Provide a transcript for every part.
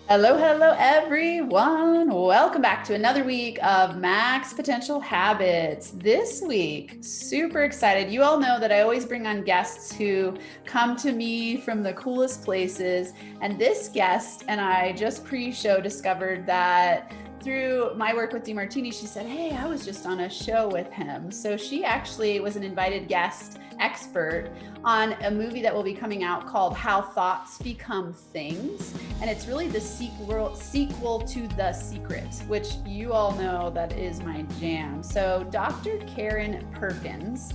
Hello, hello, everyone. Welcome back to another week of Max Potential Habits. This week, super excited. You all know that I always bring on guests who come to me from the coolest places. And this guest and I just pre-show discovered that through my work with DeMartini, she said, "Hey, I was just on a show with him." So she actually was an invited guest expert on a movie that will be coming out called How Thoughts Become Things. And it's really the sequel to The Secret, which you all know that is my jam. So Dr. Karen Perkins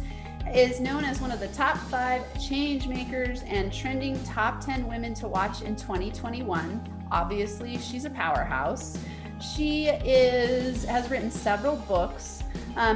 is known as one of the top 5 change makers and trending top 10 women to watch in 2021. Obviously, she's a powerhouse. She has written several books.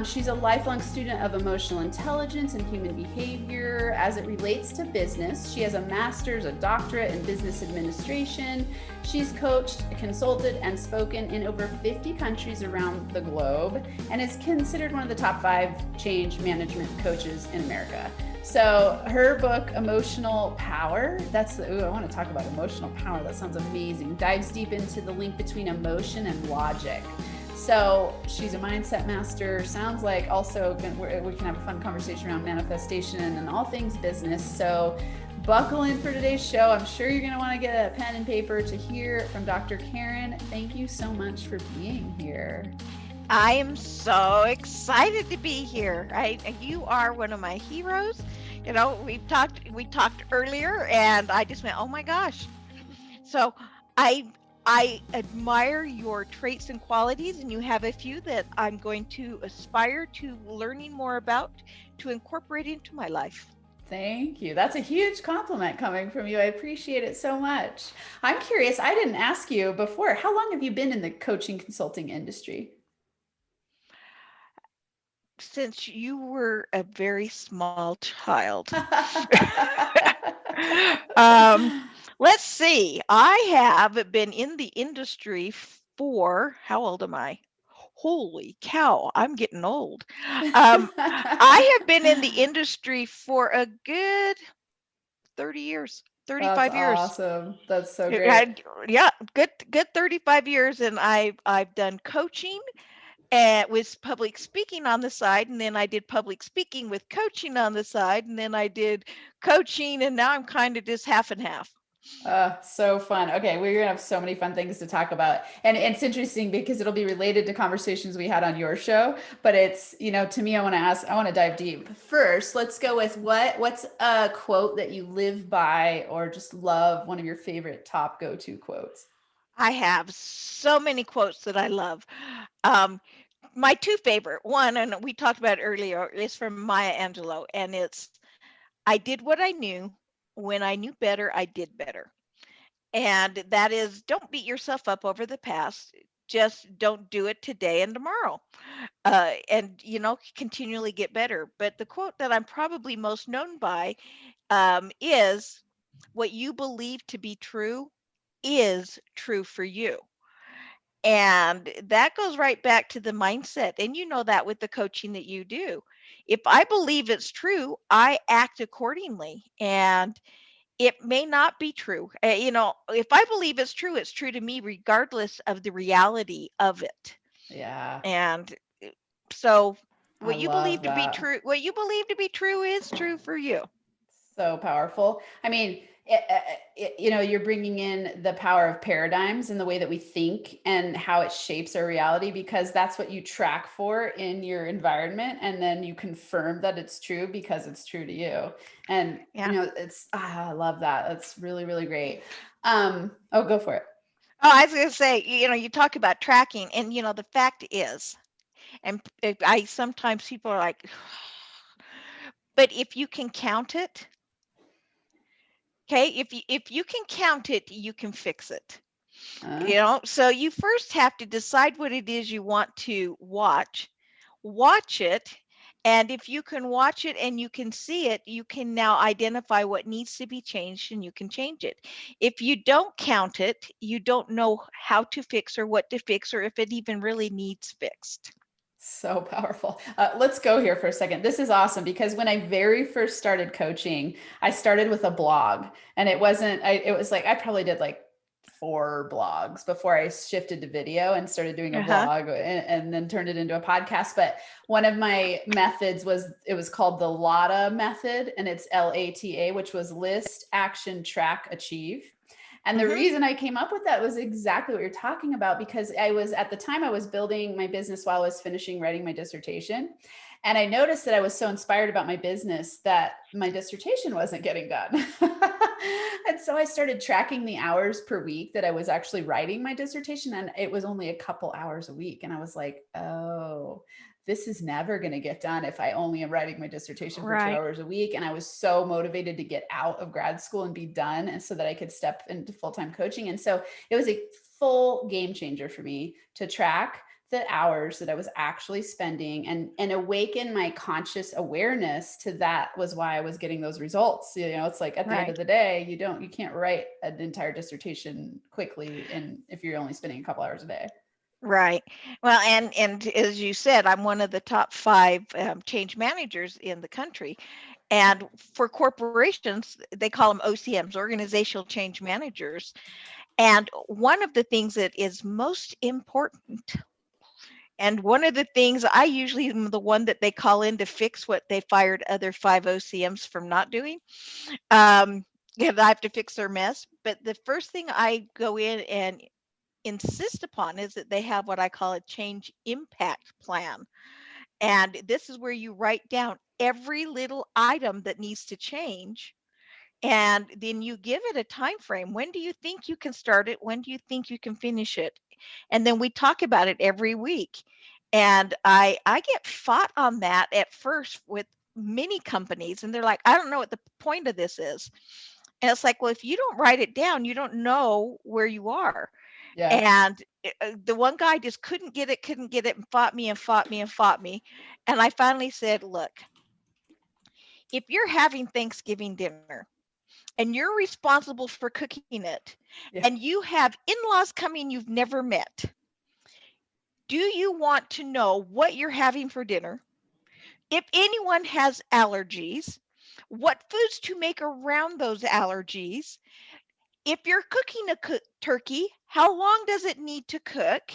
She's a lifelong student of emotional intelligence and human behavior as it relates to business. She has a master's, a doctorate in business administration. She's coached, consulted, and spoken in over 50 countries around the globe and is considered one of the top 5 change management coaches in America. So her book, Emotional Power, I want to talk about emotional power. That sounds amazing. Dives deep into the link between emotion and logic. So she's a mindset master. Sounds like also we can have a fun conversation around manifestation and all things business. So buckle in for today's show. I'm sure you're going to want to get a pen and paper to hear from Dr. Karen. Thank you so much for being here. I am so excited to be here. You are one of my heroes. You know, we talked earlier and I just went, "Oh my gosh." So I admire your traits and qualities, and you have a few that I'm going to aspire to learning more about to incorporate into my life. Thank you. That's a huge compliment coming from you. I appreciate it so much. I'm curious, I didn't ask you before, how long have you been in the coaching consulting industry? Since you were a very small child. Um, let's see. I have been in the industry for, how old am I? Holy cow, I'm getting old. I have been in the industry for a good 30 years, That's 35 years. awesome. That's so It great. yeah, good 35 years, and I've done coaching and with public speaking on the side, and then I did public speaking with coaching on the side, and then I did coaching, and now I'm kind of just half and half. So fun. Okay, we're gonna have so many fun things to talk about. And it's interesting because it'll be related to conversations we had on your show, but it's, to me, I want to dive deep. First, let's go with what's a quote that you live by or just love, one of your favorite top go-to quotes? I have so many quotes that I love. Um, my two favorite, one, and we talked about it earlier, is from Maya Angelou, and it's, "I did what I knew. When I knew better, I did better." And that is, don't beat yourself up over the past. Just don't do it today and tomorrow. And, continually get better. But the quote that I'm probably most known by is, "What you believe to be true is true for you." And that goes right back to the mindset. And you know that with the coaching that you do. If I believe it's true, I act accordingly. And it may not be true. If I believe it's true to me, regardless of the reality of it. Yeah, And so I love that. what you believe to be true is true for you. So powerful. I mean, you're bringing in the power of paradigms and the way that we think and how it shapes our reality, because that's what you track for in your environment. And then you confirm that it's true because it's true to you. And, Yeah. I love that. That's really, really great. Oh, go for it. Oh, I was going to say, you talk about tracking, and the fact is, and I sometimes people are like, but if you can count it, okay, if you can count it, you can fix it. Uh, So you first have to decide what it is you want to watch it, and if you can watch it and you can see it, you can now identify what needs to be changed and you can change it. If you don't count it, you don't know how to fix or what to fix or if it even really needs fixed. So powerful. Let's go here for a second. This is awesome because when I very first started coaching, I started with a blog, and it was like I probably did like 4 blogs before I shifted to video and started doing a vlog and then turned it into a podcast. But one of my methods was called the LATA method, and it's LATA, which was list, action, track, achieve. And the reason I came up with that was exactly what you're talking about, because at the time I was building my business while I was finishing writing my dissertation. And I noticed that I was so inspired about my business that my dissertation wasn't getting done. And so I started tracking the hours per week that I was actually writing my dissertation. And it was only a couple hours a week. And I was like, oh, this is never going to get done if I only am writing my dissertation for 2 hours a week. And I was so motivated to get out of grad school and be done, and so that I could step into full-time coaching. And so it was a full game changer for me to track the hours that I was actually spending and awaken my conscious awareness to that was why I was getting those results. It's like at the end of the day, you can't write an entire dissertation quickly, and if you're only spending a couple hours a day. Right. Well, and as you said, I'm one of the top 5 change managers in the country. And for corporations, they call them OCMs, organizational change managers. And one of the things that is most important, and one of the things I usually am the one that they call in to fix what they fired other 5 OCMs from not doing. I have to fix their mess. But the first thing I go in and insist upon is that they have what I call a change impact plan. And this is where you write down every little item that needs to change. And then you give it a time frame. When do you think you can start it? When do you think you can finish it? And then we talk about it every week. And I get fought on that at first with many companies. And they're like, I don't know what the point of this is. And it's like, well, if you don't write it down, you don't know where you are. And the one guy just couldn't get it, and fought me and fought me and fought me. And I finally said, look, if you're having Thanksgiving dinner and you're responsible for cooking it, and you have in-laws coming you've never met, do you want to know what you're having for dinner? If anyone has allergies, what foods to make around those allergies? If you're cooking a turkey, how long does it need to cook?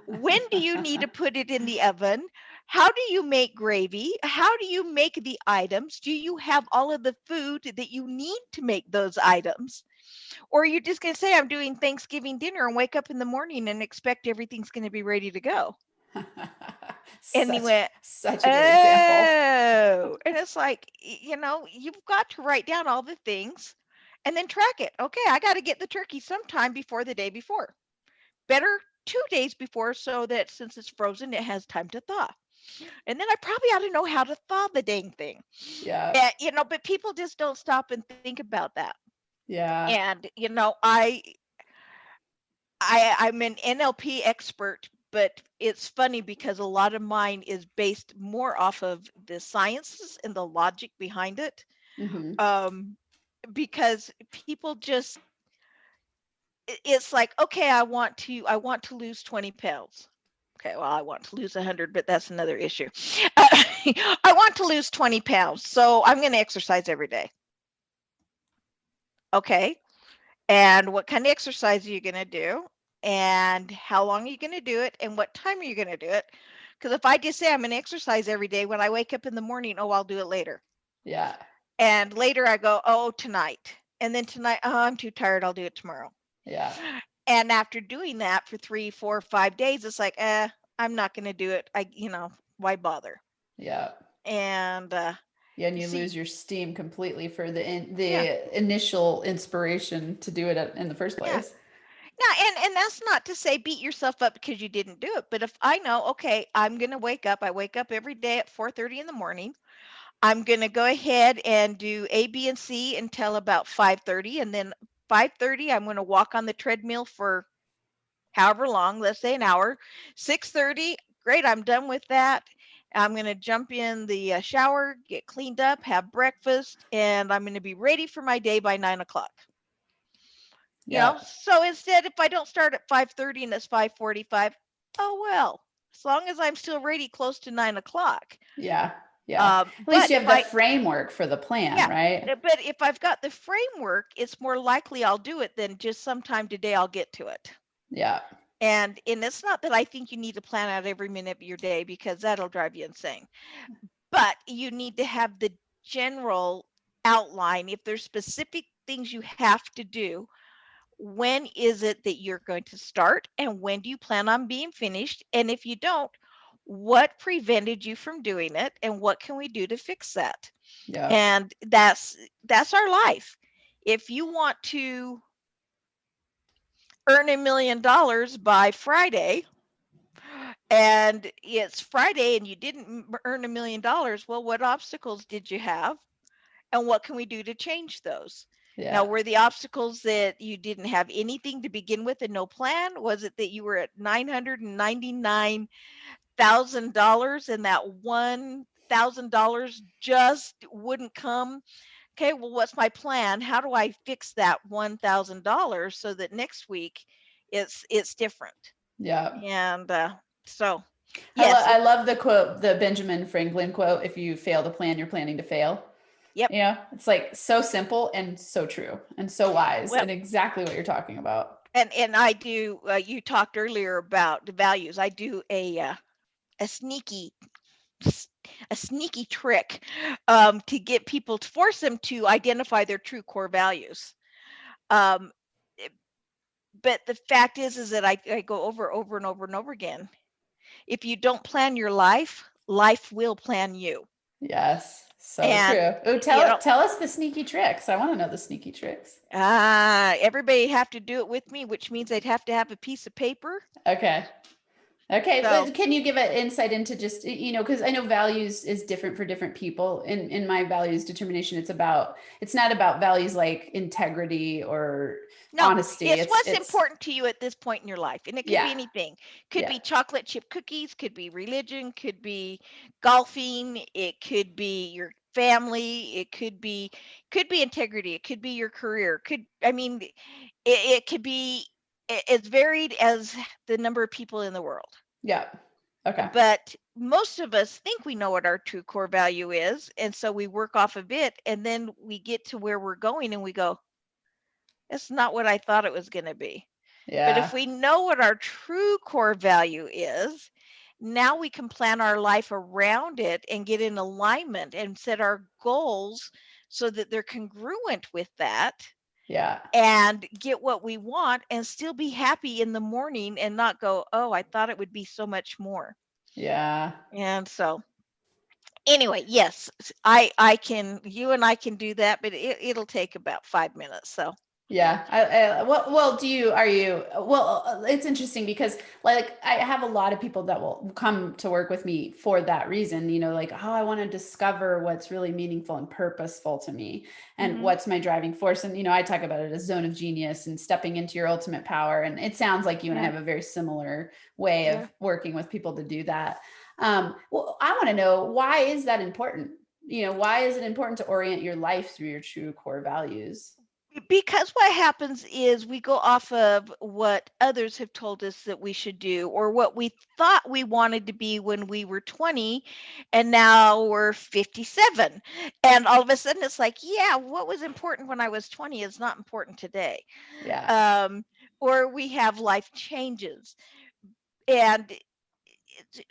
When do you need to put it in the oven? How do you make gravy? How do you make the items? Do you have all of the food that you need to make those items? Or are you just going to say, I'm doing Thanksgiving dinner, and wake up in the morning and expect everything's going to be ready to go? And he went, such a good example. oh, and it's like, you've got to write down all the things and then track it. Okay, I got to get the turkey sometime before the day before. Better 2 days before, so that since it's frozen, it has time to thaw. And then I probably ought to know how to thaw the dang thing. Yeah. But people just don't stop and think about that. Yeah. And I'm an NLP expert, but it's funny because a lot of mine is based more off of the sciences and the logic behind it. Because people just, it's like, okay, I want to lose 20 pounds. Okay, well, I want to lose 100, but that's another issue. I want to lose 20 pounds, so I'm going to exercise every day. Okay, and what kind of exercise are you going to do? And how long are you going to do it? And what time are you going to do it? Because if I just say I'm going to exercise every day, when I wake up in the morning, oh, I'll do it later. Yeah. And later I go, oh, tonight. And then tonight, oh, I'm too tired, I'll do it tomorrow. Yeah. And after doing that for 3, 4, 5 days, it's like, I'm not going to do it. Why bother? Yeah. And and you lose your steam completely for the initial inspiration to do it in the first place. Yeah, and that's not to say beat yourself up because you didn't do it. But if I know, okay, I'm going to wake up. I wake up every day at 4:30 in the morning. I'm going to go ahead and do A, B, and C until about 5:30. And then 5:30, I'm going to walk on the treadmill for however long, let's say an hour. 6:30, great, I'm done with that. I'm going to jump in the shower, get cleaned up, have breakfast, and I'm going to be ready for my day by 9 o'clock. So instead, if I don't start at 5:30 and it's 5:45, oh well, as long as I'm still ready close to 9 o'clock. Yeah. Yeah. At least But you if have the I, framework for the plan, yeah, right? but if I've got the framework, it's more likely I'll do it than just sometime today I'll get to it. Yeah. And it's not that I think you need to plan out every minute of your day, because that'll drive you insane. But you need to have the general outline. If there's specific things you have to do, when is it that you're going to start, and when do you plan on being finished? And if you don't, what prevented you from doing it, and what can we do to fix that? Yeah. And that's our life. If you want to earn $1 million by Friday, and it's Friday and you didn't earn $1 million, well, what obstacles did you have, and what can we do to change those? Now, Yeah. were the obstacles that you didn't have anything to begin with and no plan? Was it that you were at $999,000 and that $1,000 just wouldn't come? Okay, well, what's my plan? How do I fix that $1,000 so that next week it's different? Yeah. And so, yes, I love the quote, the Benjamin Franklin quote, if you fail to plan, you're planning to fail. yep. You know, it's like so simple and so true and so wise Well, and exactly what you're talking about. and I do. You talked earlier about the values. I do a sneaky a sneaky trick to get people, to force them to identify their true core values. Um, it- but the fact is that I go over and over and over again. If you don't plan your life, life will plan you. Yes. So And true. Oh, you know, tell us the sneaky tricks. I want to know the sneaky tricks. everybody have to do it with me, which means they'd have to have a piece of paper. Okay. Okay, So can you give an insight into just, you know, because I know values is different for different people. In my values determination, it's not about values like integrity or no, honesty. it's what's It's important to you at this point in your life. And it could yeah, be anything. Could yeah, be chocolate chip cookies, could be religion, could be golfing, it could be your family, it could be integrity, it could be your career. It could be as varied as the number of people in the world. yeah. Okay. But most of us think we know what our true core value is, and so we work off of it, and then we get to where we're going and we go, it's not what I thought it was going to be. But Yeah, if we know what our true core value is, now we can plan our life around it and get in alignment and set our goals so that they're congruent with that, yeah, and get what we want and still be happy in the morning and not go, oh, I thought it would be so much more. yeah. And so, anyway, yes, I can, you and I can do that, but it'll take about 5 minutes. So Yeah. Well, it's interesting because like I have a lot of people that will come to work with me for that reason, you know, like, oh, I want to discover what's really meaningful and purposeful to me and mhm, what's my driving force. And, you know, I talk about it as zone of genius and stepping into your ultimate power. And it sounds like you and I yeah, have a very similar way of yeah. working with people to do that. Well, I want to know, why is that important? You know, why is it important to orient your life through your true core values? Because what happens is we go off of what others have told us that we should do, or what we thought we wanted to be when we were 20 and now we're 57. And all of a sudden it's like, yeah, what was important when I was 20 is not important today. Yeah. Um, or we have life changes. And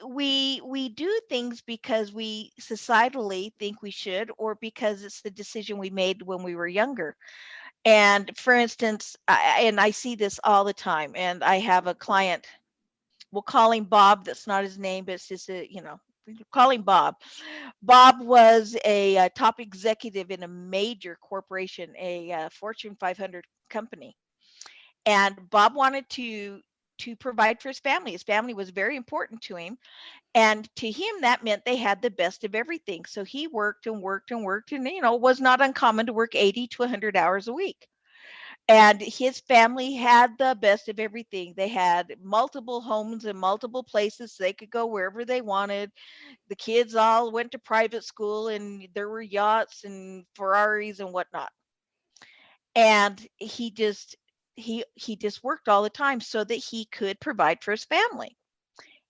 we do things because we societally think we should, or because it's the decision we made when we were younger. And for instance, and I see this all the time, and I have a client, we'll call him Bob. That's not his name, but it's just we call him Bob. Bob was a top executive in a major corporation, a Fortune 500 company, and Bob wanted to provide for his family. His family was very important to him, and to him that meant they had the best of everything. So he worked and worked and worked, and it was not uncommon to work 80 to 100 hours a week. And his family had the best of everything. They had multiple homes and multiple places, so they could go wherever they wanted. The kids all went to private school, and there were yachts and Ferraris and whatnot. And he just worked all the time so that he could provide for his family.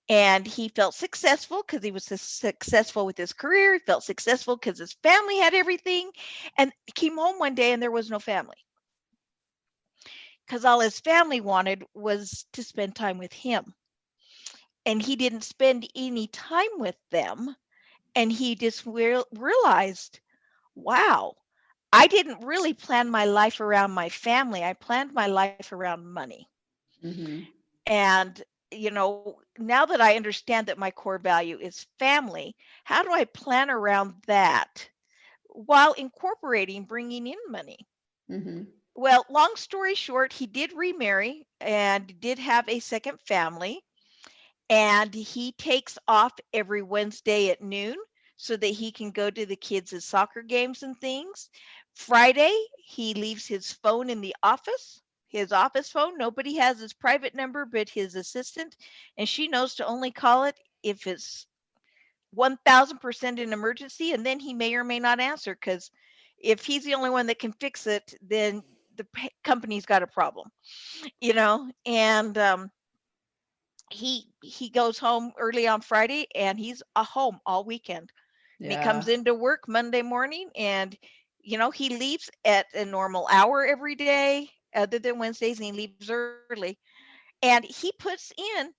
And he felt successful because he was successful with his career. He felt successful because his family had everything. And he came home one day and there was no family because all his family wanted was to spend time with him. And he didn't spend any time with them. And he just realized, wow, I didn't really plan my life around my family. I planned my life around money. Mm-hmm. And, now that I understand that my core value is family, how do I plan around that while incorporating bringing in money? Mm-hmm. Well, long story short, he did remarry and did have a second family. And he takes off every Wednesday at noon so that he can go to the kids' soccer games and things. Friday, he leaves his phone in the office, his office phone. Nobody has his private number but his assistant, and she knows to only call it if it's 1000% an emergency, and then he may or may not answer because if he's the only one that can fix it, then the company's got a problem, and he goes home early on Friday and he's home all weekend. And he Yeah. comes into work Monday morning and he leaves at a normal hour every day other than Wednesdays, and he leaves early. And he puts in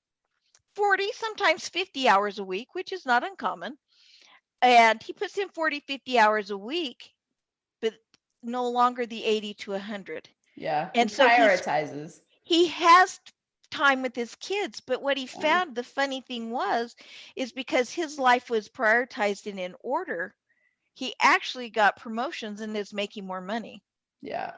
40, sometimes 50 hours a week, which is not uncommon. And he puts in 40, 50 hours a week, but no longer the 80 to 100. Yeah. He And so prioritizes. he has time with his kids, but what he Yeah. found, the funny thing was, is because his life was prioritized and in order, he actually got promotions and is making more money. Yeah.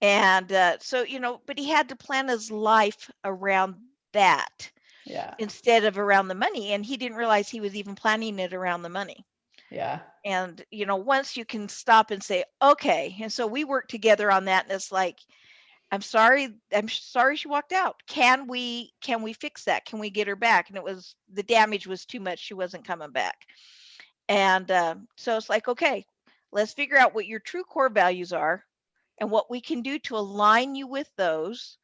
And so but he had to plan his life around that Yeah. instead of around the money, and he didn't realize he was even planning it around the money. Yeah. And once you can stop and say, okay, and so we worked together on that, and it's like, I'm sorry she walked out. Can we fix that? Can we get her back? And it was, the damage was too much. She wasn't coming back. And so it's like, okay, let's figure out what your true core values are and what we can do to align you with those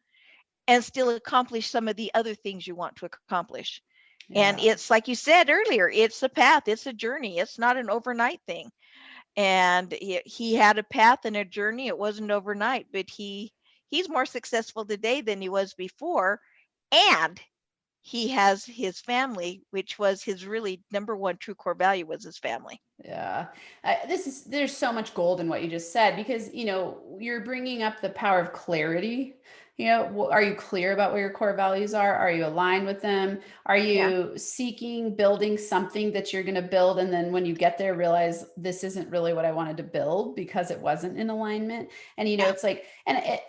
and still accomplish some of the other things you want to accomplish. And Yeah. it's like you said earlier, it's a path, it's a journey. It's not an overnight thing. And he had a path and a journey. It wasn't overnight, but he's more successful today than he was before, and he has his family, which was his really number one true core value, was his family. Yeah. There's so much gold in what you just said because, you're bringing up the power of clarity. Are you clear about what your core values are? Are you aligned with them? Are Yeah. you seeking building something that you're going to build? And then when you get there, realize this isn't really what I wanted to build because it wasn't in alignment. And, Yeah. it's like, and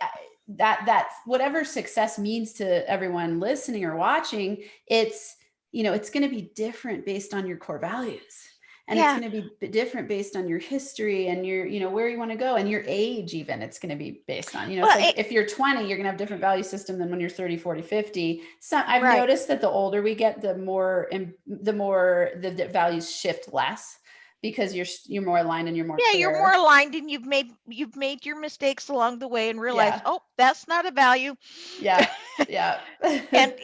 that whatever success means to everyone listening or watching, it's going to be different based on your core values, and it's Yeah. going to be different based on your history and your where you want to go and your age. Even it's going to be based on, it's Well, like if you're 20, you're going to have different value system than when you're 30, 40, 50. So I've right. noticed that the older we get, the more the values shift less because you're more aligned and you're more Yeah, you're more clear. aligned, and you've made your mistakes along the way and realized, Yeah. oh, that's not a value. Yeah. Yeah. And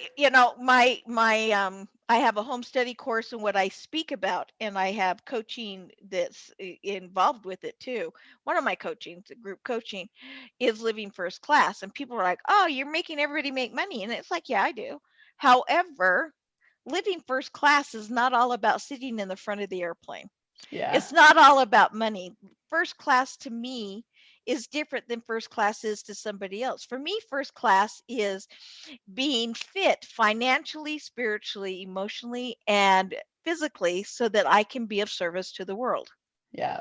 my I have a home study course and what I speak about, and I have coaching that's involved with it too. One of my coachings, group coaching, is living first class, and people are like, oh, you're making everybody make money, and it's like, yeah, I do. However, living first class is not all about sitting in the front of the airplane. Yeah. It's not all about money. First class to me is different than first class is to somebody else. For me, first class is being fit financially, spiritually, emotionally, and physically so that I can be of service to the world. Yeah.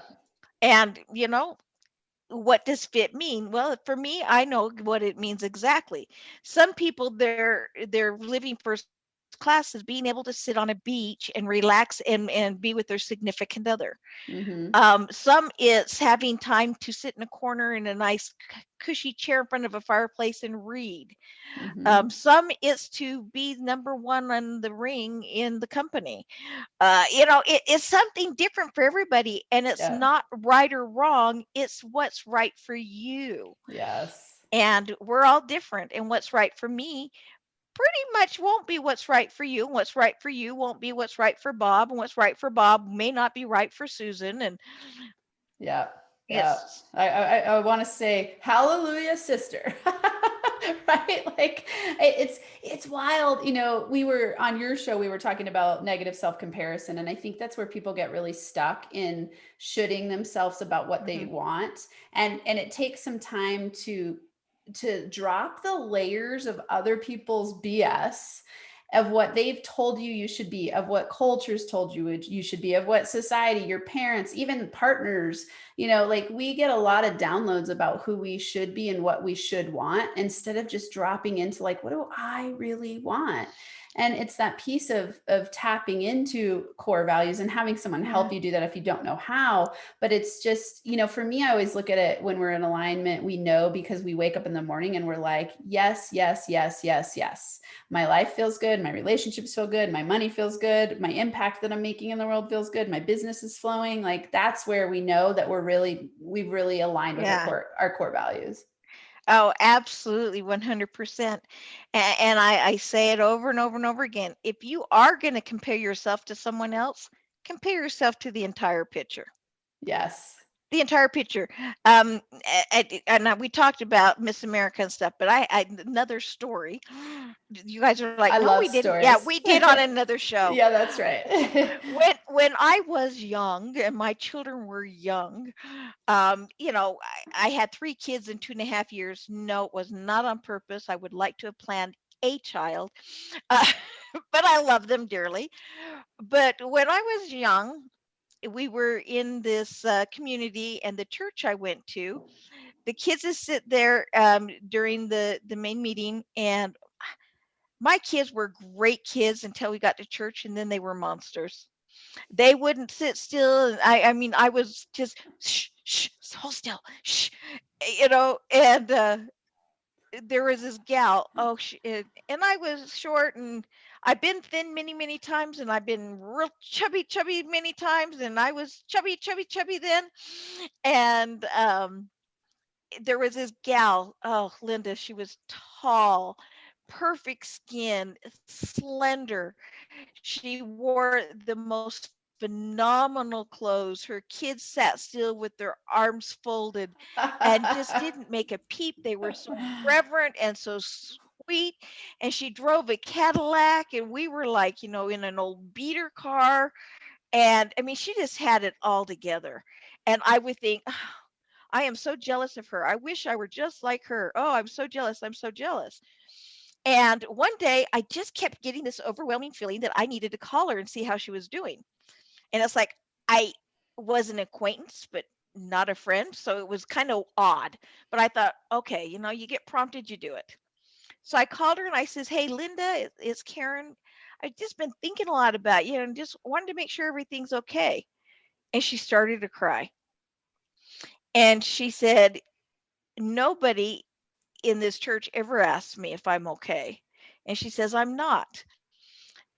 And, what does fit mean? Well, for me, I know what it means exactly. Some people, they're living first class is being able to sit on a beach and relax and be with their significant other. Mm-hmm. Some it's having time to sit in a corner in a nice cushy chair in front of a fireplace and read. Mm-hmm. Some it's to be number one on the ring in the company. It's something different for everybody, and it's Yeah. not right or wrong. It's what's right for you. Yes. And we're all different. And what's right for me pretty much won't be what's right for you. What's right for you won't be what's right for Bob, and what's right for Bob may not be right for Susan. And Yeah. Yeah. it's I want to say hallelujah, sister. Right? Like it's wild. You know, we were on your show, we were talking about negative self-comparison. And I think that's where people get really stuck in shooting themselves about what they mhm, want. And it takes some time to drop the layers of other people's BS, of what they've told you you should be, of what cultures told you you should be, of what society, your parents, even partners, you know, like we get a lot of downloads about who we should be and what we should want, instead of just dropping into like, what do I really want? And it's that piece of tapping into core values and having someone yeah, help you do that if you don't know how. But it's just, you know, for me, I always look at it when we're in alignment, we know because we wake up in the morning and we're like, yes, yes, yes, yes, yes. My life feels good. My relationships feel good. My money feels good. My impact that I'm making in the world feels good. My business is flowing. Like that's where we know that we've really aligned with yeah. our core values. Oh, absolutely, 100%. And I say it over and over and over again. If you are going to compare yourself to someone else, compare yourself to the entire picture. Yes. The entire picture. And we talked about Miss America and stuff, but I another story. You guys are like, I no, love we didn't. Yeah, stories. we did on another show. Yeah, that's right. When I was young and my children were young, I had 3 kids in 2.5 years. No, it was not on purpose. I would like to have planned a child, uh, but I love them dearly. But when I was young, we were in this community, and the church I went to, the kids would sit there during the main meeting, and my kids were great kids until we got to church, and then they were monsters. They wouldn't sit still. And I mean, I was just shh, shh, hold still, shh, and there was this gal. Oh, and I was short, and I've been thin many, many times, and I've been real chubby, chubby many times, and I was chubby, chubby, chubby then. And there was this gal. Oh, Linda, she was tall, perfect skin, slender. She wore the most phenomenal clothes. Her kids sat still with their arms folded and just didn't make a peep. They were so reverent and so sweet. And she drove a Cadillac, and we were like, in an old beater car. And I mean, she just had it all together. And I would think, "Oh, I am so jealous of her. I wish I were just like her. Oh, I'm so jealous. I'm so jealous." And one day I just kept getting this overwhelming feeling that I needed to call her and see how she was doing. And it's like I was an acquaintance, but not a friend. So it was kind of odd. But I thought, okay, you get prompted, you do it. So I called her and I says, "Hey, Linda, it's Karen. I've just been thinking a lot about you and just wanted to make sure everything's okay." And she started to cry. And she said, "Nobody in this church ever asks me if I'm okay." And she says, "I'm not."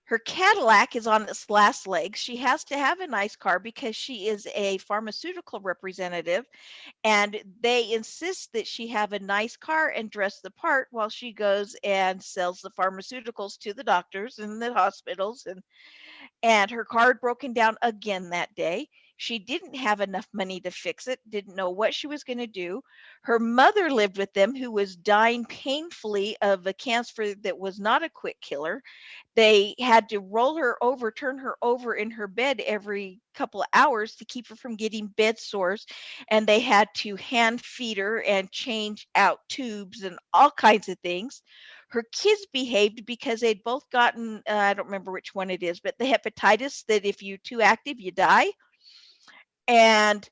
Her Cadillac is on its last legs. She has to have a nice car because she is a pharmaceutical representative, and they insist that she have a nice car and dress the part while she goes and sells the pharmaceuticals to the doctors and the hospitals. And her car had broken down again that day. She didn't have enough money to fix it, didn't know what she was going to do. Her mother lived with them, who was dying painfully of a cancer that was not a quick killer. They had to roll her over, turn her over in her bed every couple of hours to keep her from getting bed sores. And they had to hand feed her and change out tubes and all kinds of things. Her kids behaved because they'd both gotten, I don't remember which one it is, but the hepatitis that if you're too active, you die. And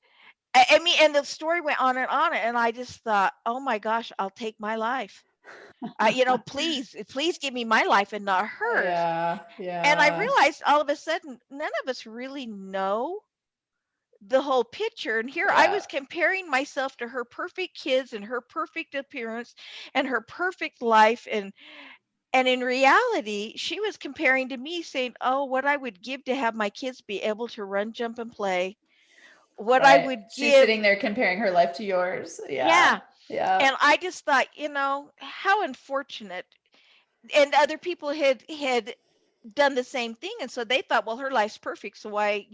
I mean, and the story went on and on. And I just thought, oh my gosh, I'll take my life. Please, please give me my life and not hers. Yeah, And I yeah, realized all of a sudden, none of us really know the whole picture. And here I yeah. was comparing myself to her perfect kids and her perfect appearance and her perfect life. And in reality, she was comparing to me, saying, "Oh, what I would give to have my kids be able to run, jump, and play. What I Right. would She's give." sitting there comparing her life to yours. Yeah. Yeah. Yeah. And I just thought, how unfortunate. and other people had done the same thing, and so they thought, well, her life's perfect, so why, I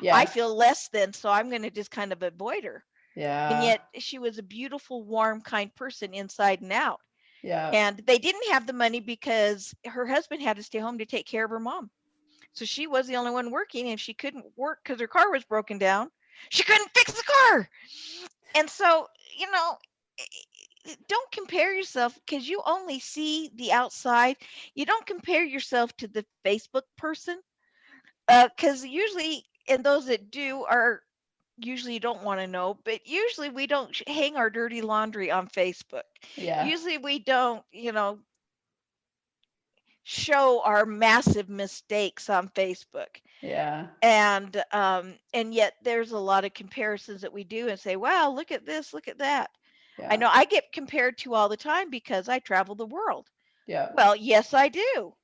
Yeah. feel less than, so I'm going to just kind of avoid her. And Yeah. yet she was a beautiful, warm, kind person inside and out. Yeah. And they didn't have the money because her husband had to stay home to take care of her mom. So she was the only one working, and she couldn't work because her car was broken down. She couldn't fix the car. And so, don't compare yourself, because you only see the outside. You don't compare yourself to the Facebook person, because usually, and those that do are usually don't want to know, but usually we don't hang our dirty laundry on Facebook. Yeah. Usually we don't, show our massive mistakes on Facebook. Yeah. And yet there's a lot of comparisons that we do and say, wow, look at this, look at that. I Yeah. know I get compared to all the time because I travel the world. Yeah. Well, yes, I do.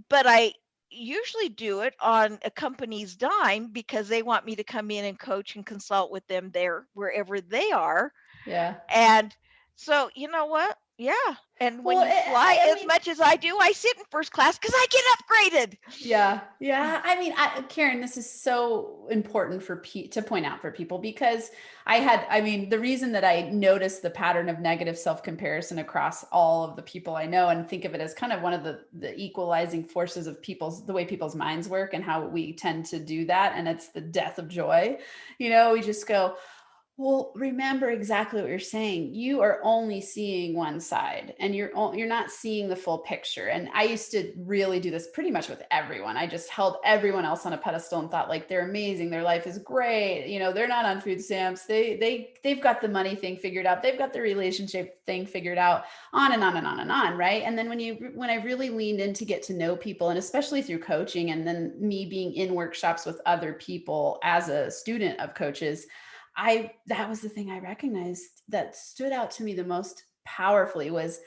But I usually do it on a company's dime because they want me to come in and coach and consult with them there wherever they are. Yeah. And so, you know what? Yeah. And when Well, you fly I as mean, much as I do, I sit in first class because I get upgraded. yeah, yeah. I mean, Karen, this is so important to point out for people, because I mean, the reason that I noticed the pattern of negative self-comparison across all of the people I know, and think of it as kind of one of the equalizing forces of the way people's minds work and how we tend to do that. And it's the death of joy. We just go, well, remember exactly what you're saying. You are only seeing one side, and you're not seeing the full picture. And I used to really do this pretty much with everyone. I just held everyone else on a pedestal and thought, like, they're amazing, their life is great. They're not on food stamps. They've got the money thing figured out. They've got the relationship thing figured out. On and on and on and on, right? And then when I really leaned in to get to know people, and especially through coaching, and then me being in workshops with other people as a student of coaches, that was the thing I recognized that stood out to me the most powerfully, was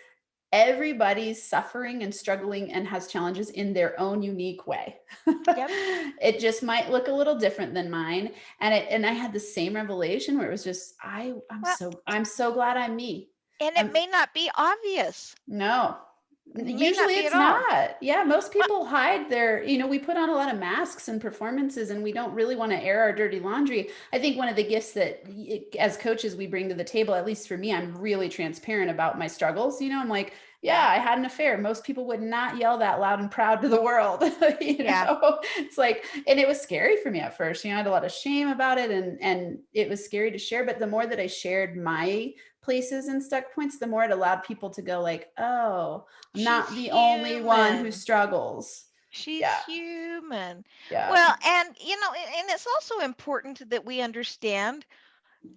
everybody's suffering and struggling and has challenges in their own unique way. Yep. It just might look a little different than mine. And I had the same revelation where it was just, Well, I'm so glad I'm me. and it I'm may not be obvious. No. It may not Usually be at it's all. not. Yeah, most Well, people hide we put on a lot of masks and performances, and we don't really want to air our dirty laundry. I think one of the gifts that as coaches we bring to the table, at least for me, I'm really transparent about my struggles. I'm like, yeah, I had an affair. Most people would not yell that loud and proud to the world. yeah. It's like, and it was scary for me at first. I had a lot of shame about it, and it was scary to share. But the more that I shared my places and stuck points, the more it allowed people to go like, oh, I'm She's not the only one who human. struggles. She's Yeah. human. Yeah. Well, and and it's also important that we understand,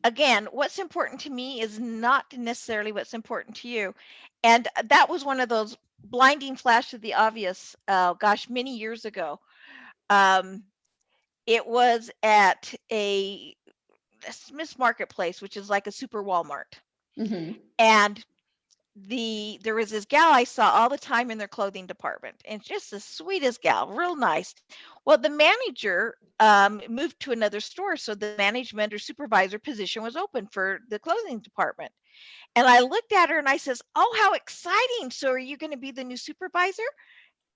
again, what's important to me is not necessarily what's important to you. And that was one of those blinding flash of the obvious, gosh, many years ago. Um, it was at a Smith's Marketplace, which is like a super Walmart. Mm-hmm. And there was this gal I saw all the time in their clothing department, and just the sweetest gal, real nice. Well, the manager moved to another store, so the management or supervisor position was open for the clothing department. And I looked at her and I says, "Oh, how exciting! So are you going to be the new supervisor?"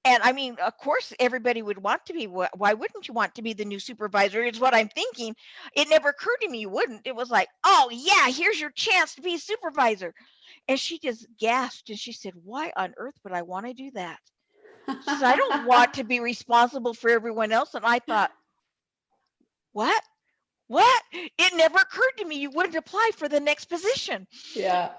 And I mean, of course, everybody would want to be. Why wouldn't you want to be the new supervisor? Is what I'm thinking. It never occurred to me you wouldn't. It was like, oh yeah, here's your chance to be a supervisor. And she just gasped and she said, why on earth would I want to do that? She said, I don't want to be responsible for everyone else. And I thought, what? What? It never occurred to me you wouldn't apply for the next position. Yeah.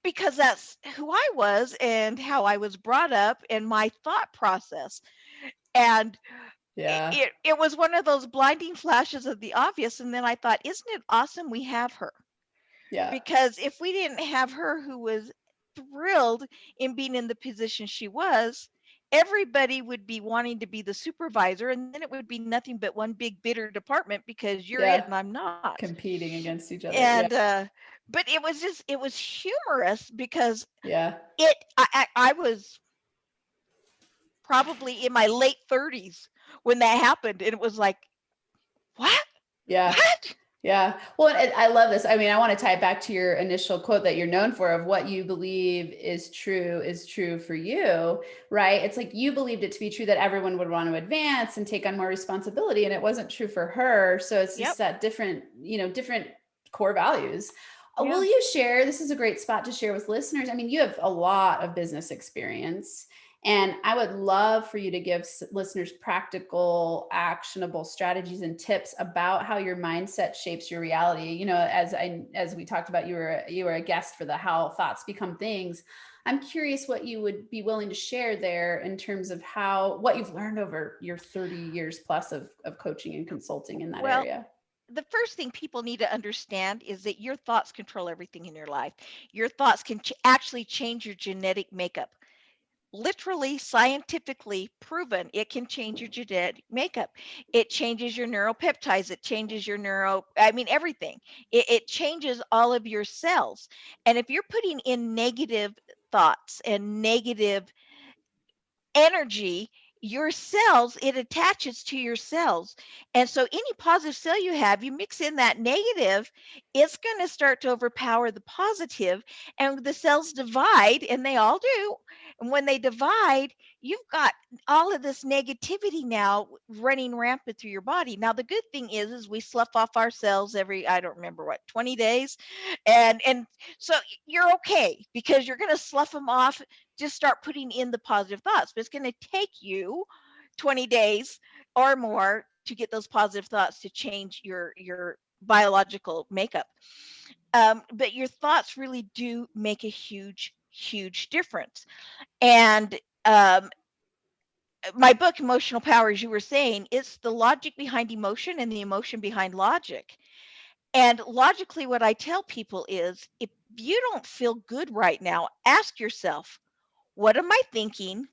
Because that's who I was and how I was brought up and my thought process. And Yeah. it was one of those blinding flashes of the obvious. And then I thought, isn't it awesome we have her? Yeah. Because if we didn't have her, who was thrilled in being in the position she was, everybody would be wanting to be the supervisor, and then it would be nothing but one big bitter department because you're it Yeah. and I'm not. Competing against each other. Yeah. And but it was humorous because Yeah. I was probably in my late 30s when that happened, and it was like, what? Yeah. What? Yeah. Well, I love this. I mean, I want to tie it back to your initial quote that you're known for of what you believe is true for you, right? It's like you believed it to be true that everyone would want to advance and take on more responsibility, and it wasn't true for her. So it's Yep. just that different, different core values. Yeah. Will you share? This is a great spot to share with listeners. I mean, you have a lot of business experience. And I would love for you to give listeners practical, actionable strategies and tips about how your mindset shapes your reality. As we talked about, you were a guest for the How Thoughts Become Things. I'm curious what you would be willing to share there in terms of what you've learned over your 30 years plus of coaching and consulting in that Well, area. the first thing people need to understand is that your thoughts control everything in your life. Your thoughts can actually change your genetic makeup. Literally, scientifically proven, it can change your genetic makeup. It changes your neuropeptides, it changes your everything. It changes all of your cells. And if you're putting in negative thoughts and negative energy, your cells, it attaches to your cells. And so any positive cell you have, you mix in that negative, it's going to start to overpower the positive, and the cells divide, and they all do. And when they divide, you've got all of this negativity now running rampant through your body. Now the good thing is we slough off our cells every, I don't remember what, 20 days. And so you're okay because you're going to slough them off. Just start putting in the positive thoughts. But it's going to take you 20 days or more to get those positive thoughts to change your biological makeup. But your thoughts really do make a huge difference. And my book, Emotional Power, as you were saying, it's the logic behind emotion and the emotion behind logic. And logically, what I tell people is if you don't feel good right now, ask yourself, what am I thinking?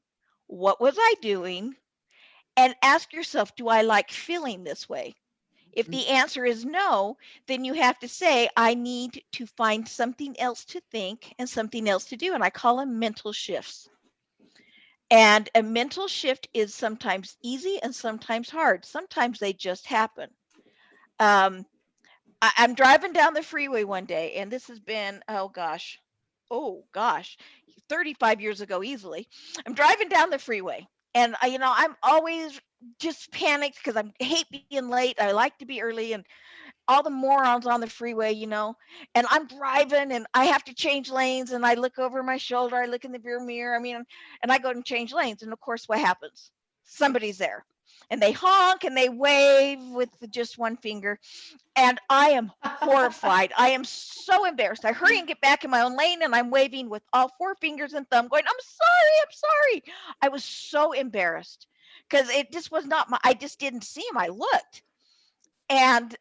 What was I doing? And ask yourself, do I like feeling this way? If the answer is no, then you have to say, I need to find something else to think and something else to do. And I call them mental shifts. And a mental shift is sometimes easy and sometimes hard. Sometimes they just happen. Um, I'm driving down the freeway one day, and this has been, oh gosh, 35 years ago easily. I'm driving down the freeway, and I'm always just panicked because I hate being late. I like to be early, and all the morons on the freeway, and I'm driving and I have to change lanes, and I look over my shoulder, I look in the rear mirror, and I go and change lanes. And of course, what happens? Somebody's there, and they honk and they wave with just one finger, and I am horrified. I am so embarrassed. I hurry and get back in my own lane, and I'm waving with all four fingers and thumb, going, I'm sorry. I was so embarrassed because it just was not I just didn't see him. I looked. And,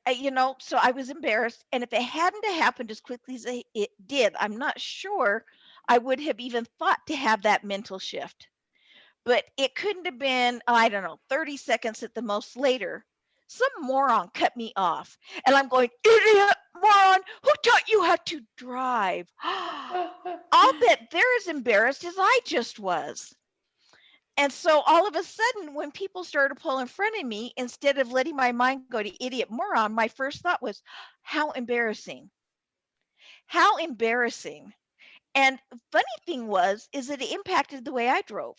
so I was embarrassed. And if it hadn't have happened as quickly as it did, I'm not sure I would have even thought to have that mental shift. But it couldn't have been, I don't know, 30 seconds at the most later. Some moron cut me off. And I'm going, idiot, moron, who taught you how to drive? I'll bet they're as embarrassed as I just was. And so all of a sudden, when people started to pull in front of me, instead of letting my mind go to idiot moron, my first thought was, how embarrassing. How embarrassing. And funny thing is that it impacted the way I drove.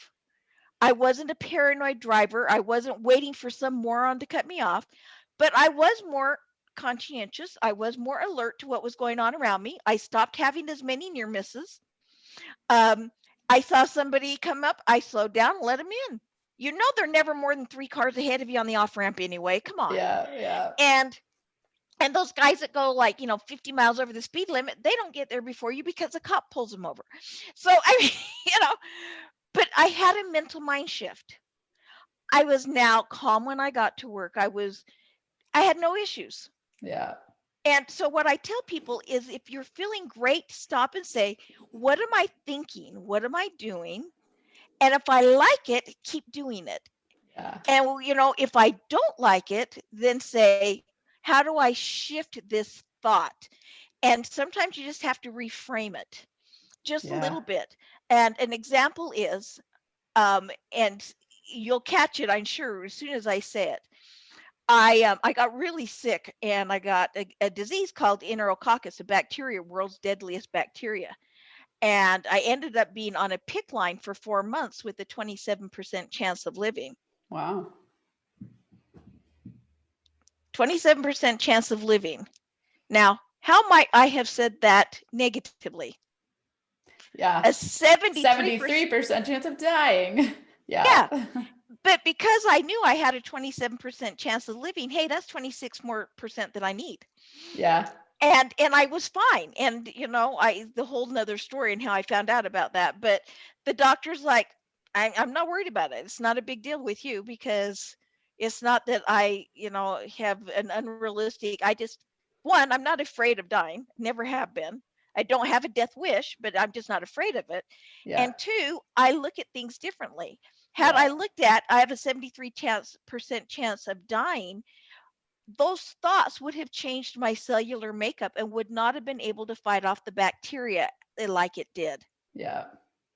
I wasn't a paranoid driver. I wasn't waiting for some moron to cut me off, but I was more conscientious. I was more alert to what was going on around me. I stopped having as many near misses. Um, I saw somebody come up. I slowed down, let them in. They're never more than 3 cars ahead of you on the off ramp anyway. Come on. Yeah. And those guys that go 50 miles over the speed limit, they don't get there before you because the cop pulls them over. So I mean, you know, but I had a mental mind shift. I was now calm when I got to work. I had no issues. Yeah. And so what I tell people is if you're feeling great, stop and say, what am I thinking? What am I doing? And if I like it, keep doing it. Yeah. And if I don't like it, then say, how do I shift this thought? And sometimes you just have to reframe it just a Yeah. little bit. And an example is, and you'll catch it, I'm sure, as soon as I say it. I got really sick, and I got a disease called enterococcus, a bacteria, world's deadliest bacteria. And I ended up being on a PICC line for 4 months with a 27% chance of living. Wow. 27% chance of living. Now, how might I have said that negatively? Yeah. A 73%. 73% chance of dying. Yeah, Yeah. but because I knew I had a 27% chance of living, hey, that's 26 more percent than I need. Yeah. And I was fine. And I the whole nother story and how I found out about that. But the doctor's like, I'm not worried about it. It's not a big deal with you, because it's not that I, have an unrealistic. I just, one, I'm not afraid of dying. Never have been. I don't have a death wish, but I'm just not afraid of it. Yeah. And two, I look at things differently. Had Yeah. I looked at, I have a 73% chance of dying, those thoughts would have changed my cellular makeup and would not have been able to fight off the bacteria like it did. Yeah.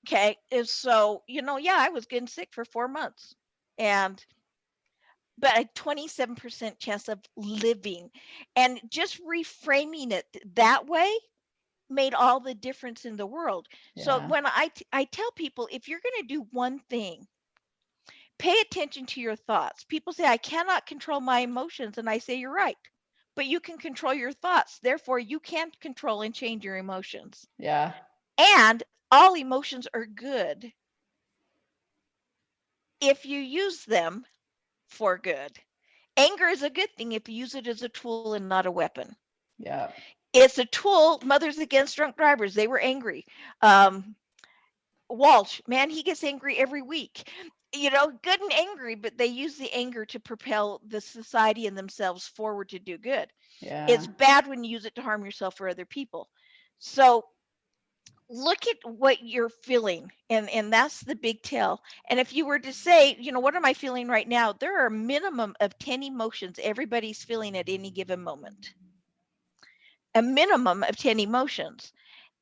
Okay. And so, yeah, I was getting sick for 4 months, and but a 27% chance of living. And just reframing it that way made all the difference in the world. So Yeah. when I tell people, if you're going to do one thing, pay attention to your thoughts. People say, I cannot control my emotions. And I say, you're right. But you can control your thoughts. Therefore, you can control and change your emotions. Yeah. And all emotions are good if you use them for good. Anger is a good thing if you use it as a tool and not a weapon. Yeah. It's a tool. Mothers Against Drunk Drivers, they were angry. Um, Walsh, man, he gets angry every week. Good and angry, but they use the anger to propel the society and themselves forward to do good. Yeah. It's bad when you use it to harm yourself or other people. So look at what you're feeling, and that's the big tell. And if you were to say, what am I feeling right now? There are a minimum of 10 emotions everybody's feeling at any given moment. A minimum of 10 emotions.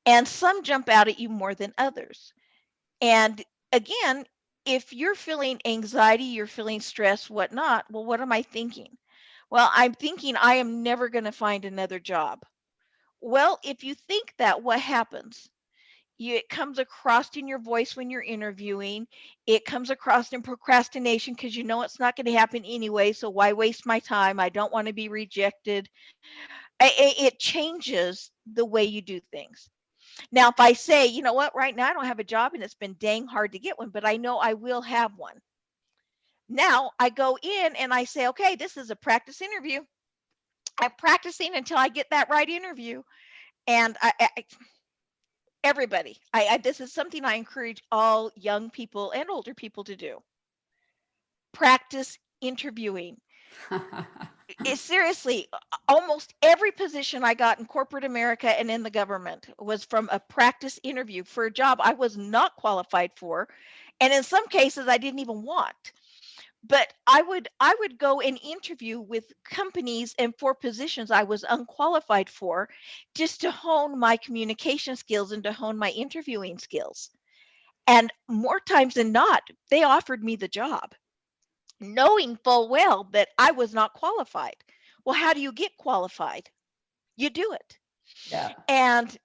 And some jump out at you more than others. And again, if you're feeling anxiety, you're feeling stress, whatnot, well, what am I thinking? Well, I'm thinking I am never going to find another job. Well, if you think that, what happens? It comes across in your voice when you're interviewing. It comes across in procrastination because you know it's not going to happen anyway. So why waste my time? I don't want to be rejected. It changes the way you do things. Now, if I say, you know what, right now I don't have a job and it's been dang hard to get one, but I know I will have one. Now I go in and I say, okay, this is a practice interview. I'm practicing until I get that right interview. And everybody, this is something I encourage all young people and older people to do. Practice interviewing. Seriously, almost every position I got in corporate America and in the government was from a practice interview for a job I was not qualified for, and in some cases I didn't even want. But I would go and interview with companies and for positions I was unqualified for, just to hone my communication skills and to hone my interviewing skills. And more times than not, they offered me the job, knowing full well that I was not qualified. Well, how do you get qualified? You do it. Yeah. And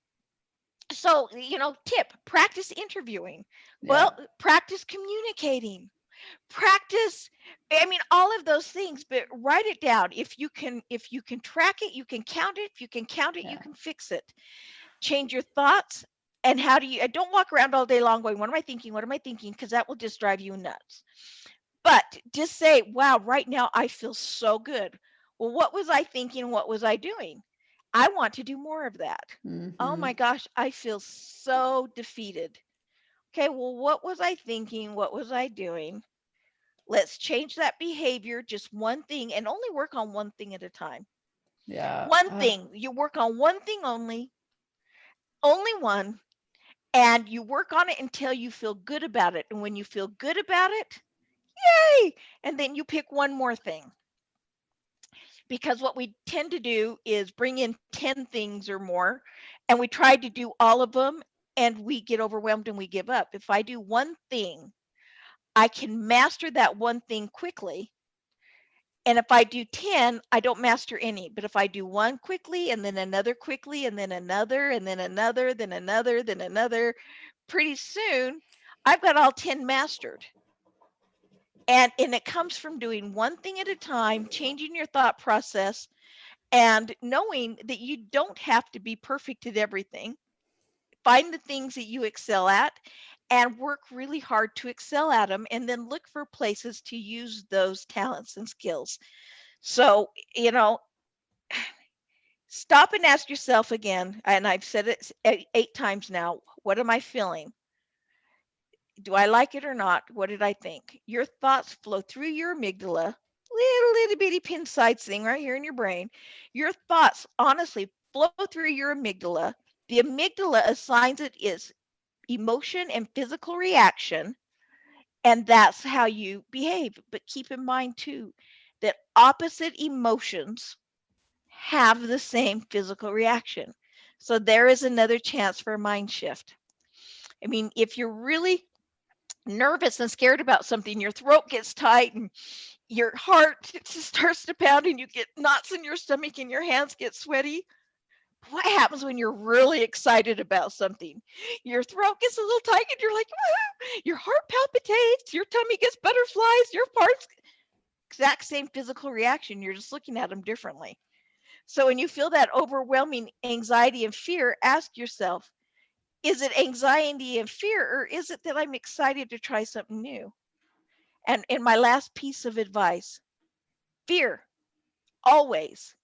so, tip, practice interviewing. Yeah. Well, practice communicating. Practice, I mean, all of those things, but write it down. If you can track it, you can count it. If you can count it, you Yeah. can fix it. Change your thoughts. And how do you, don't walk around all day long going, what am I thinking? What am I thinking? Because that will just drive you nuts. But just say, wow, right now I feel so good. Well, what was I thinking? What was I doing? I want to do more of that. Oh Mm-hmm. my gosh, I feel so defeated. Okay, well, what was I thinking? What was I doing? Let's change that behavior, just one thing, and only work on one thing at a time. Yeah. One thing. You work on one thing only one, and you work on it until you feel good about it. And when you feel good about it, yay! And then you pick one more thing. Because what we tend to do is bring in 10 things or more, and we try to do all of them, and we get overwhelmed and we give up. If I do one thing, I can master that one thing quickly, And if I do 10, I don't master any. But if I do one quickly and then another quickly and then another and then another, then another, then another, pretty soon I've got all 10 mastered. And it comes from doing one thing at a time, changing your thought process, and knowing that you don't have to be perfect at everything. Find the things that you excel at and work really hard to excel at them, and then look for places to use those talents and skills. So, stop and ask yourself again, and I've said it 8 times now, what am I feeling? Do I like it or not? What did I think? Your thoughts flow through your amygdala, little bitty pin sized thing right here in your brain. Your thoughts honestly flow through your amygdala. The amygdala assigns it its emotion and physical reaction, and that's how you behave. But keep in mind too that opposite emotions have the same physical reaction. So there is another chance for a mind shift. I mean, if you're really nervous and scared about something, your throat gets tight and your heart starts to pound and you get knots in your stomach and your hands get sweaty. What happens when you're really excited about something? Your throat gets a little tight and you're like, woo! Your heart palpitates, your tummy gets butterflies, your parts, exact same physical reaction. You're just looking at them differently. So when you feel that overwhelming anxiety and fear, ask yourself, is it anxiety and fear, or is it that I'm excited to try something new? And in my last piece of advice, fear always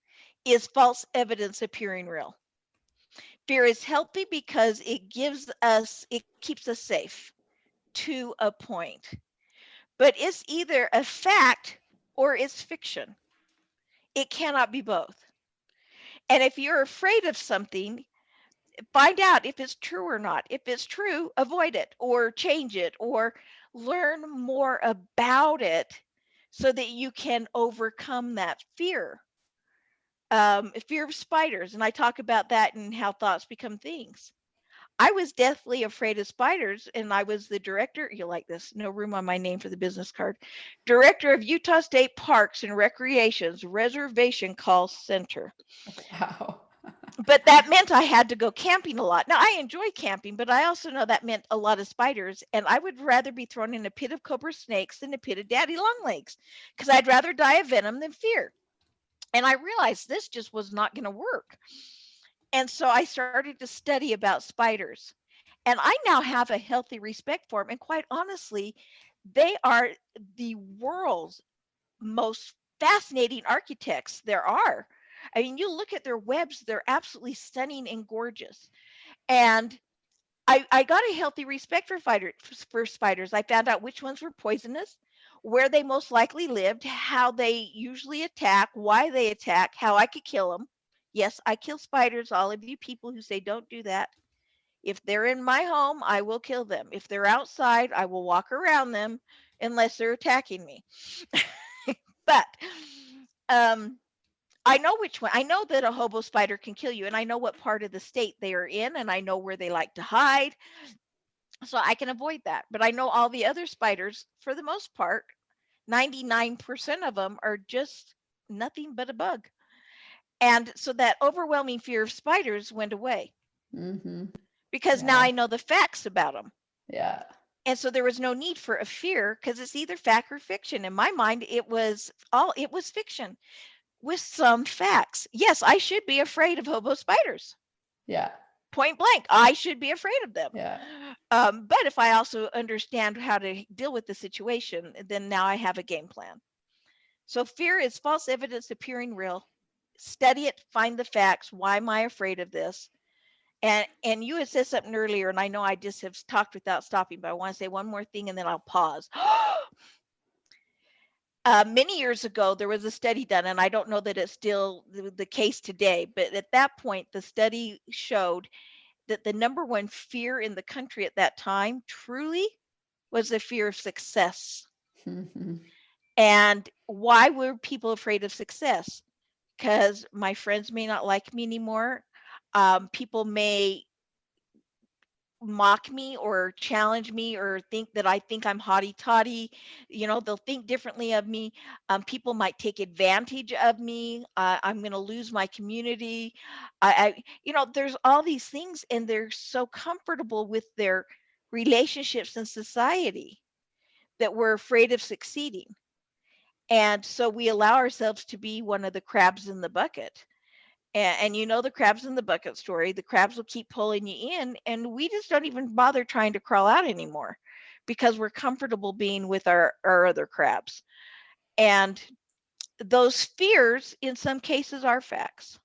is false evidence appearing real. Fear is healthy because it keeps us safe to a point. But it's either a fact or it's fiction. It cannot be both. And if you're afraid of something, find out if it's true or not. If it's true, avoid it or change it or learn more about it so that you can overcome that fear. Fear of spiders, and I talk about that and how thoughts become things. I was deathly afraid of spiders, and I was the director. You like this? No room on my name for the business card. Director of Utah State Parks and Recreation's Reservation Call Center. Wow. But that meant I had to go camping a lot. Now, I enjoy camping, but I also know that meant a lot of spiders, and I would rather be thrown in a pit of cobra snakes than a pit of daddy longlegs because I'd rather die of venom than fear. And I realized this just was not going to work. And so I started to study about spiders. And I now have a healthy respect for them. And quite honestly, they are the world's most fascinating architects there are. I mean, you look at their webs, they're absolutely stunning and gorgeous. And I got a healthy respect for spiders. I found out which ones were poisonous, where they most likely lived, how they usually attack, why they attack, how I could kill them. Yes, I kill spiders. All of you people who say don't do that. If they're in my home, I will kill them. If they're outside, I will walk around them unless they're attacking me. But um, I know which one. I know that a hobo spider can kill you, and I know what part of the state they are in, and I know where they like to hide. So I can avoid that. But I know all the other spiders, for the most part, 99% of them are just nothing but a bug. And so that overwhelming fear of spiders went away Mm-hmm. because now Yeah. I know the facts about them. Yeah. And so there was no need for a fear because it's either fact or fiction. In my mind, it was fiction with some facts. Yes, I should be afraid of hobo spiders. Yeah. Point blank, I should be afraid of them. Yeah. But if I also understand how to deal with the situation, then now I have a game plan. So fear is false evidence appearing real. Study it, find the facts. Why am I afraid of this? And you had said something earlier, and I know I just have talked without stopping, but I want to say one more thing and then I'll pause. Many years ago, there was a study done, and I don't know that it's still the case today, but at that point, the study showed that the number one fear in the country at that time truly was the fear of success. Mm-hmm. And why were people afraid of success? Because my friends may not like me anymore. People may mock me or challenge me or think that I think I'm haughty toddy. They'll think differently of me. People might take advantage of me. I'm going to lose my community. There's all these things, and they're so comfortable with their relationships in society that we're afraid of succeeding. And so we allow ourselves to be one of the crabs in the bucket. And the crabs in the bucket story, the crabs will keep pulling you in, and we just don't even bother trying to crawl out anymore because we're comfortable being with our other crabs. And those fears, in some cases, are facts.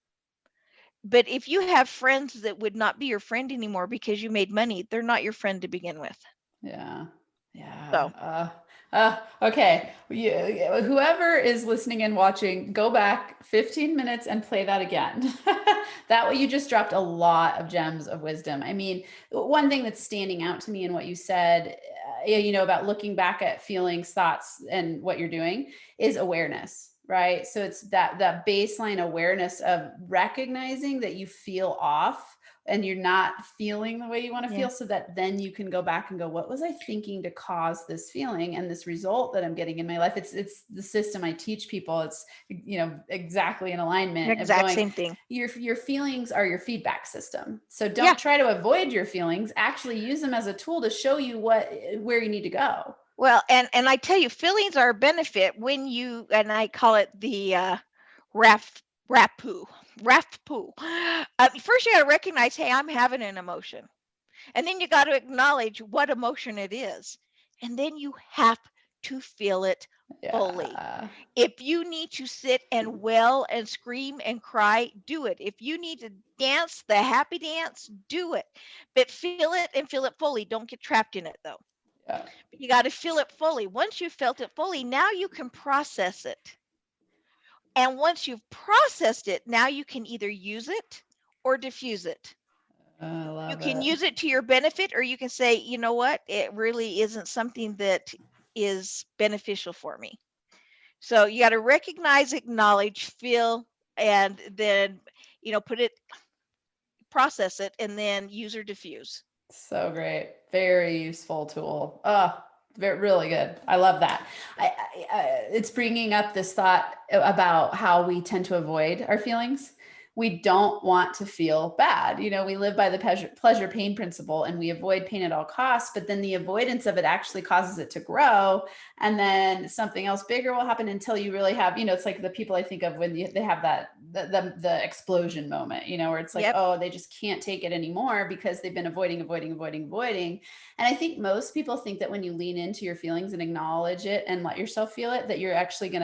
But if you have friends that would not be your friend anymore because you made money, they're not your friend to begin with. Yeah. Yeah. So, Okay. Whoever is listening and watching, go back 15 minutes and play that again. That way, you just dropped a lot of gems of wisdom. I mean, one thing that's standing out to me in what you said, about looking back at feelings, thoughts, and what you're doing is awareness, right? So it's that baseline awareness of recognizing that you feel off and you're not feeling the way you want to yeah, feel, so that then you can go back and go, what was I thinking to cause this feeling and this result that I'm getting in my life? It's the system I teach people. It's exactly in alignment of exact going, same thing. your feelings are your feedback system. So Yeah. don't try to avoid your feelings, actually use them as a tool to show you where you need to go. Well, and I tell you, feelings are a benefit when you, and I call it the raf rapu rapu. First, you got to recognize, hey, I'm having an emotion, and then you got to acknowledge what emotion it is, and then you have to feel it fully. Yeah. If you need to sit and wail and scream and cry, do it. If you need to dance the happy dance, do it. But feel it and feel it fully. Don't get trapped in it though. Yeah. You got to feel it fully. Once you've felt it fully, now you can process it. And once you've processed it, now you can either use it or diffuse it. I You love can it. use it to your benefit, or you can say, you know what, it really isn't something that is beneficial for me. So you got to recognize, acknowledge, feel, and then, put it, process it, and then use or diffuse. So great. Very useful tool. Really good. I love that. It's bringing up this thought about how we tend to avoid our feelings. We don't want to feel bad. We live by the pleasure pain principle, and we avoid pain at all costs, but then the avoidance of it actually causes it to grow. And then something else bigger will happen until you really have, it's like the people I think of when they have that, the explosion moment, where it's like, Yep. oh, they just can't take it anymore because they've been avoiding. And I think most people think that when you lean into your feelings and acknowledge it and let yourself feel it, that you're actually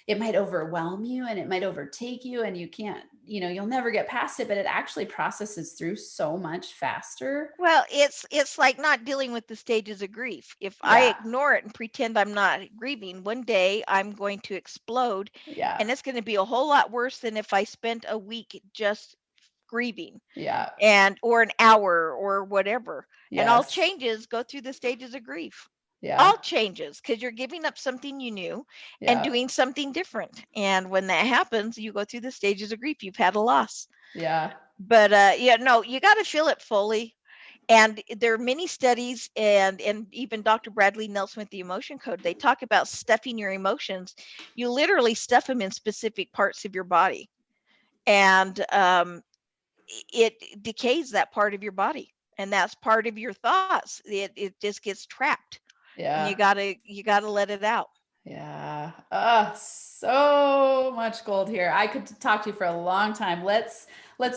it might overwhelm you and it might overtake you, and you can't, you'll never get past it, but it actually processes through so much faster. Well, it's like not dealing with the stages of grief. If I Yeah. ignore it and pretend I'm not grieving, one day I'm going to explode, Yeah. and it's going to be a whole lot worse than if I spent a week just grieving, Yeah. and or an hour or whatever. And all Yes. changes go through the stages of grief. Yeah. All changes, because you're giving up something you knew and Yeah. doing something different. And when that happens, you go through the stages of grief. You've had a loss. Yeah. But yeah, no, you got to feel it fully. And there are many studies, and even Dr. Bradley Nelson with the Emotion Code, they talk about stuffing your emotions. You literally stuff them in specific parts of your body, and it decays that part of your body, and that's part of your thoughts. It just gets trapped, and you Yeah. gotta let it out. Yeah. So much gold here. I could talk to you for a long time. Let's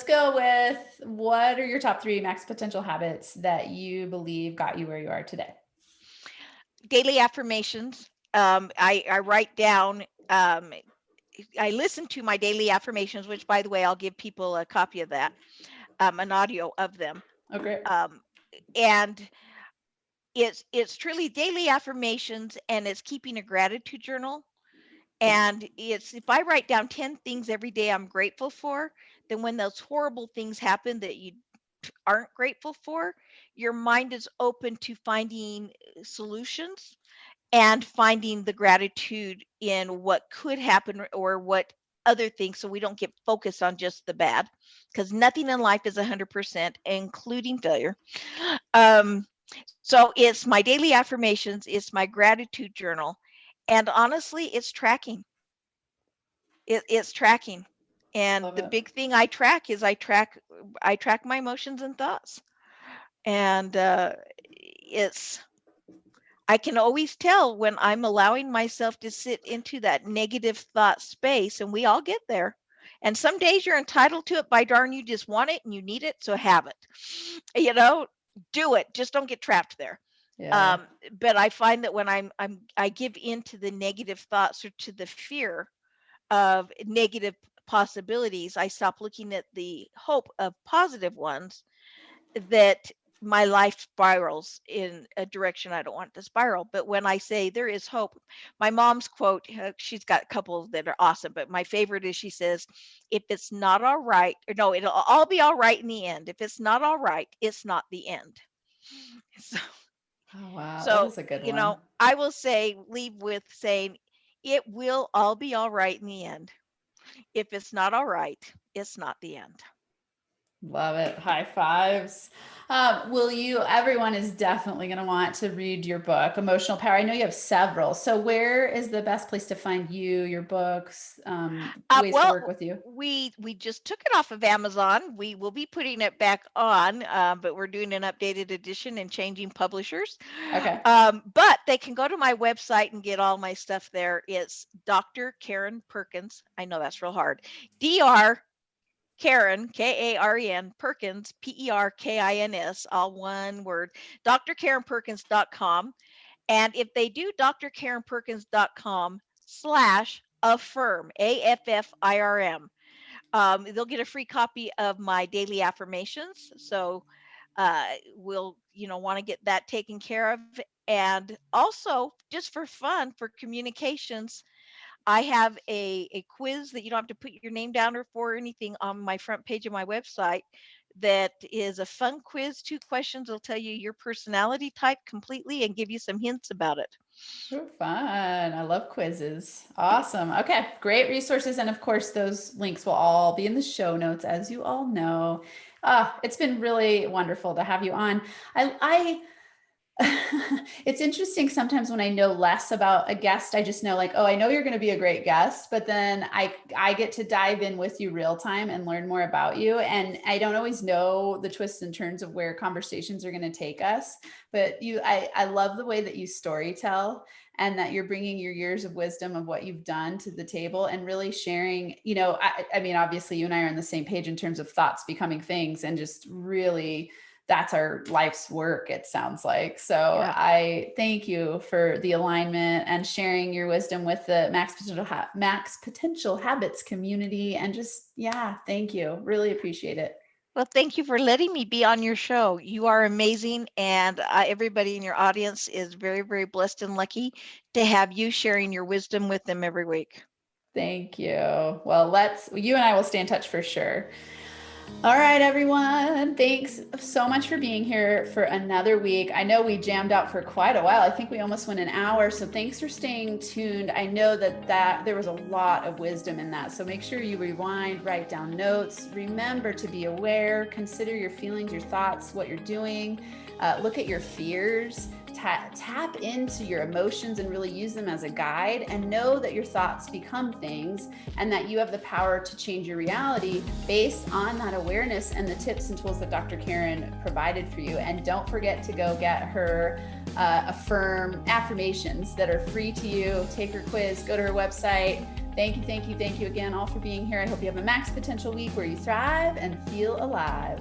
go with, what are your top 3 max potential habits that you believe got you where you are today? Daily affirmations. I write down. I listen to my daily affirmations, which, by the way, I'll give people a copy of that, an audio of them. Oh, great. Um, and it's truly daily affirmations, and it's keeping a gratitude journal. And it's, if I write down 10 things every day I'm grateful for, then when those horrible things happen that you aren't grateful for, your mind is open to finding solutions and finding the gratitude in what could happen or what other things so we don't get focused on just the bad, because nothing in life is 100%, including failure. So it's my daily affirmations, it's my gratitude journal, and honestly, it's tracking. It's tracking. And Love the it. big thing I track is I track my emotions and thoughts. And it's I can always tell when I'm allowing myself to sit into that negative thought space, and we all get there. And some days you're entitled to it, by darn, you just want it and you need it, so have it. You know, do it. Just don't get trapped there. Yeah. But I find that when I give into the negative thoughts or to the fear of negative possibilities, I stop looking at the hope of positive ones, that my life spirals in a direction I don't want to spiral. But when I say there is hope, my mom's quote, she's got a couple that are awesome, but my favorite is, she says, if it's not all right, or no, it'll all be all right in the end. If it's not all right, it's not the end. So, Oh, wow. That so is a good one. I will leave with saying, it will all be all right in the end. If it's not all right, it's not the end. Love it. High fives. Everyone is definitely going to want to read your book, Emotional Power. I know you have several. So where is the best place to find you, your books, ways to work Well, with you? we just took it off of Amazon. We will be putting it back on, but we're doing an updated edition and changing publishers. Okay. But they can go to my website and get all my stuff there. It's Dr. Karen Perkins. I know that's real hard. Dr. Karen, Karen, Perkins, Perkins, all one word, drkarenperkins.com. And if they do drkarenperkins.com/affirm, AFFIRM, they'll get a free copy of my daily affirmations. So we'll, want to get that taken care of. And also, just for fun, for communications, I have a quiz that you don't have to put your name down or anything on my front page of my website. That is a fun quiz. 2 questions will tell you your personality type completely and give you some hints about it. Oh, fun. I love quizzes. Awesome. Okay. Great resources. And of course, those links will all be in the show notes, as you all know. It's been really wonderful to have you on. I It's interesting sometimes when I know less about a guest, I just know like, oh, I know you're going to be a great guest, but then I get to dive in with you real time and learn more about you. And I don't always know the twists and turns of where conversations are going to take us, but I love the way that you story tell, and that you're bringing your years of wisdom of what you've done to the table and really sharing, I mean, obviously you and I are on the same page in terms of thoughts becoming things, and just really that's our life's work, it sounds like. So Yeah. I thank you for the alignment and sharing your wisdom with the Max Potential Habits community. And just, thank you. Really appreciate it. Well, thank you for letting me be on your show. You are amazing, and everybody in your audience is very, very blessed and lucky to have you sharing your wisdom with them every week. Thank you. Well, you and I will stay in touch for sure. All right, everyone. Thanks so much for being here for another week. I know we jammed out for quite a while. I think we almost went an hour. So thanks for staying tuned. I know that there was a lot of wisdom in that. So make sure you rewind, write down notes. Remember to be aware, consider your feelings, your thoughts, what you're doing. Look at your fears. Tap into your emotions and really use them as a guide, and know that your thoughts become things, and that you have the power to change your reality based on that awareness and the tips and tools that Dr. Karen provided for you. And don't forget to go get her affirmations that are free to you. Take her quiz, go to her website. Thank you again all for being here. I hope you have a max potential week where you thrive and feel alive.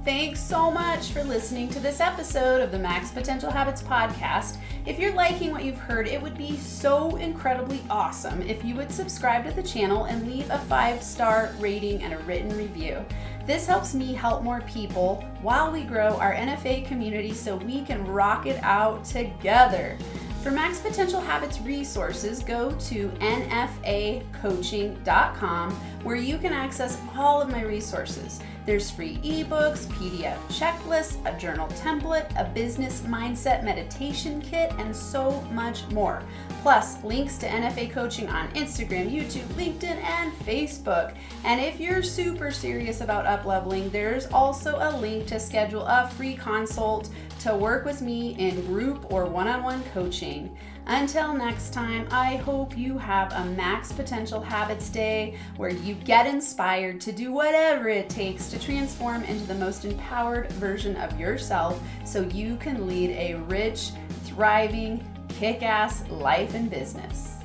Thanks so much for listening to this episode of the Max Potential Habits podcast. If you're liking what you've heard, it would be so incredibly awesome if you would subscribe to the channel and leave a 5-star rating and a written review. This helps me help more people while we grow our NFA community so we can rock it out together. For Max Potential Habits resources, go to nfacoaching.com, where you can access all of my resources. There's free ebooks, PDF checklists, a journal template, a business mindset meditation kit, and so much more. Plus, links to NFA coaching on Instagram, YouTube, LinkedIn, and Facebook. And if you're super serious about up-leveling, there's also a link to schedule a free consult to work with me in group or one-on-one coaching. Until next time, I hope you have a Max Potential Habits Day where you get inspired to do whatever it takes to transform into the most empowered version of yourself so you can lead a rich, thriving, kick-ass life and business.